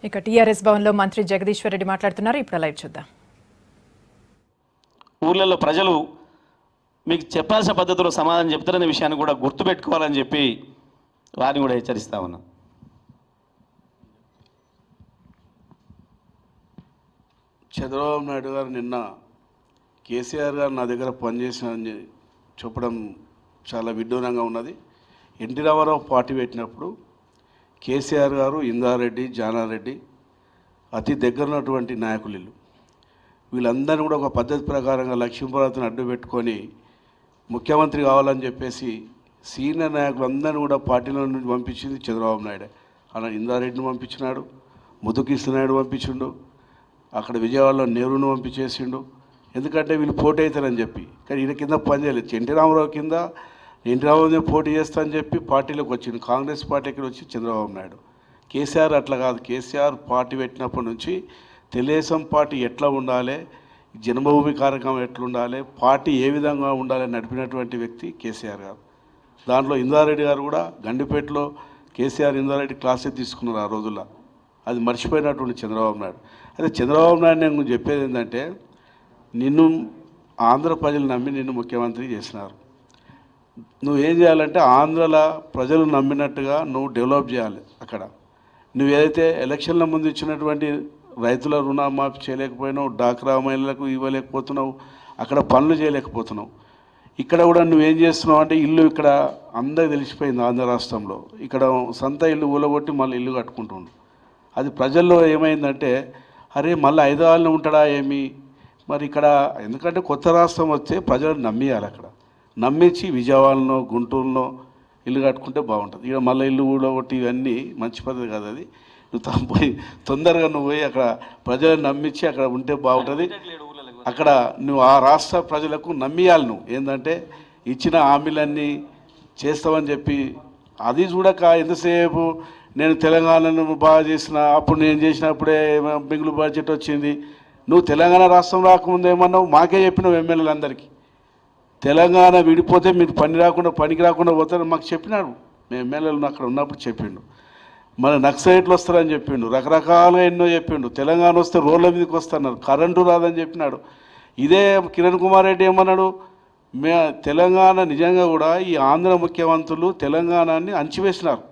ఇక టీఆర్ఎస్ భవన్లో మంత్రి జగదీశ్వర్ రెడ్డి మాట్లాడుతున్నారు. ఇప్పుడు లైవ్ చూద్దాం. ఊర్లలో ప్రజలు మీకు చెప్పాల్సిన పద్ధతిలో సమాధానం చెప్తారనే విషయాన్ని కూడా గుర్తుపెట్టుకోవాలని చెప్పి వారిని కూడా హెచ్చరిస్తా ఉన్నాం. చంద్రబాబు నాయుడు గారు నిన్న కేసీఆర్ గారు నా దగ్గర పనిచేసిన చెప్పడం చాలా విడ్డూరంగా ఉన్నది. ఎన్టీ రామారావు పార్టీ పెట్టినప్పుడు కేసీఆర్ గారు, ఇందారెడ్డి, జానారెడ్డి అతి దగ్గరున్నటువంటి నాయకులు వీళ్ళందరినీ కూడా ఒక పద్ధతి ప్రకారంగా లక్ష్మీపురాతను అడ్డు పెట్టుకొని ముఖ్యమంత్రి కావాలని చెప్పేసి సీనియర్ నాయకులందరినీ కూడా పార్టీలో నుండి పంపించింది చంద్రబాబు నాయుడే. అలా ఇందారెడ్డిని పంపించినాడు, ముద్దుకృష్ణనాయుడు పంపించిండు, అక్కడ విజయవాడలో నెహ్రూను పంపించేసిండు. ఎందుకంటే వీళ్ళు పోటీ అవుతారని చెప్పి. కానీ ఈయన కింద పనిచేయలేదు. ఎన్టీ రామారావు కింద ఎన్టీ రామారావు పోటీ చేస్తా అని చెప్పి పార్టీలోకి వచ్చింది. కాంగ్రెస్ పార్టీకి వచ్చి చంద్రబాబు నాయుడు. కేసీఆర్ అట్లా కాదు. కేసీఆర్ పార్టీ పెట్టినప్పటి నుంచి తెలుగుదేశం పార్టీ ఎట్లా ఉండాలి, జన్మభూమి కార్యక్రమం ఎట్లా ఉండాలి, పార్టీ ఏ విధంగా ఉండాలని నడిపినటువంటి వ్యక్తి కేసీఆర్ గారు. దాంట్లో ఇందారెడ్డి గారు కూడా గండిపేటలో కేసీఆర్ ఇందారెడ్డి క్లాసే తీసుకున్నారు ఆ రోజుల్లో. అది మర్చిపోయినటువంటి చంద్రబాబు నాయుడు. అయితే చంద్రబాబు నాయుడు నేను చెప్పేది ఏంటంటే, నిన్ను ఆంధ్ర ప్రజలు నమ్మి నిన్ను ముఖ్యమంత్రి చేసినారు. నువ్వేం చేయాలంటే ఆంధ్రలో ప్రజలు నమ్మినట్టుగా నువ్వు డెవలప్ చేయాలి. అక్కడ నువ్వు ఏదైతే ఎలక్షన్ల ముందు ఇచ్చినటువంటి రైతుల రుణమాఫీ చేయలేకపోయినావు, డాక్రా మహిళలకు ఇవ్వలేకపోతున్నావు, అక్కడ పనులు చేయలేకపోతున్నావు. ఇక్కడ కూడా నువ్వేం చేస్తున్నావు అంటే ఇల్లు ఇక్కడ అందరికి తెలిసిపోయింది ఆంధ్ర రాష్ట్రంలో. ఇక్కడ సొంత ఇల్లు ఊలగొట్టి మళ్ళీ ఇల్లు కట్టుకుంటుండు. అది ప్రజల్లో ఏమైందంటే, అరే మళ్ళీ హైదరాబాద్లో ఉంటాడా ఏమి మరి ఇక్కడ, ఎందుకంటే కొత్త రాష్ట్రం వస్తే ప్రజలను నమ్మియాలి. అక్కడ నమ్మించి విజయవాడలో, గుంటూరులో ఇల్లు కట్టుకుంటే బాగుంటుంది. ఇక్కడ మళ్ళీ ఇల్లు ఊడగొట్టి ఇవన్నీ మంచి పద్ధతి కాదు. అది నువ్వు పోయి తొందరగా నువ్వు పోయి అక్కడ ప్రజలను నమ్మించి అక్కడ ఉంటే బాగుంటుంది. అక్కడ నువ్వు ఆ రాష్ట్ర ప్రజలకు నమ్మియాలి. నువ్వు ఏంటంటే ఇచ్చిన హామీలన్నీ చేస్తామని చెప్పి అది చూడక ఎంతసేపు నేను తెలంగాణను బాగా చేసిన, అప్పుడు నేను చేసినప్పుడే మిగులు బడ్జెట్ వచ్చింది. నువ్వు తెలంగాణ రాష్ట్రం రాకముందు ఏమన్నావు మాకే చెప్పినావు ఎమ్మెల్యేలందరికీ. తెలంగాణ విడిపోతే మీరు పనికి రాకుండా పోతారని మాకు చెప్పినాడు. మేము ఎమ్మెల్యేలు అక్కడ ఉన్నప్పుడు చెప్పిండు. మన నక్సలైట్లు వస్తారని చెప్పిండు, రకరకాలుగా ఎన్నో చెప్పిండు. తెలంగాణ వస్తే రోడ్ల మీదకి వస్తున్నారు, కరెంటు రాదని చెప్పినాడు. ఇదే కిరణ్ కుమార్ రెడ్డి ఏమన్నాడు, తెలంగాణ నిజంగా కూడా ఈ ఆంధ్ర ముఖ్యమంత్రులు తెలంగాణని అంచివేసినారు.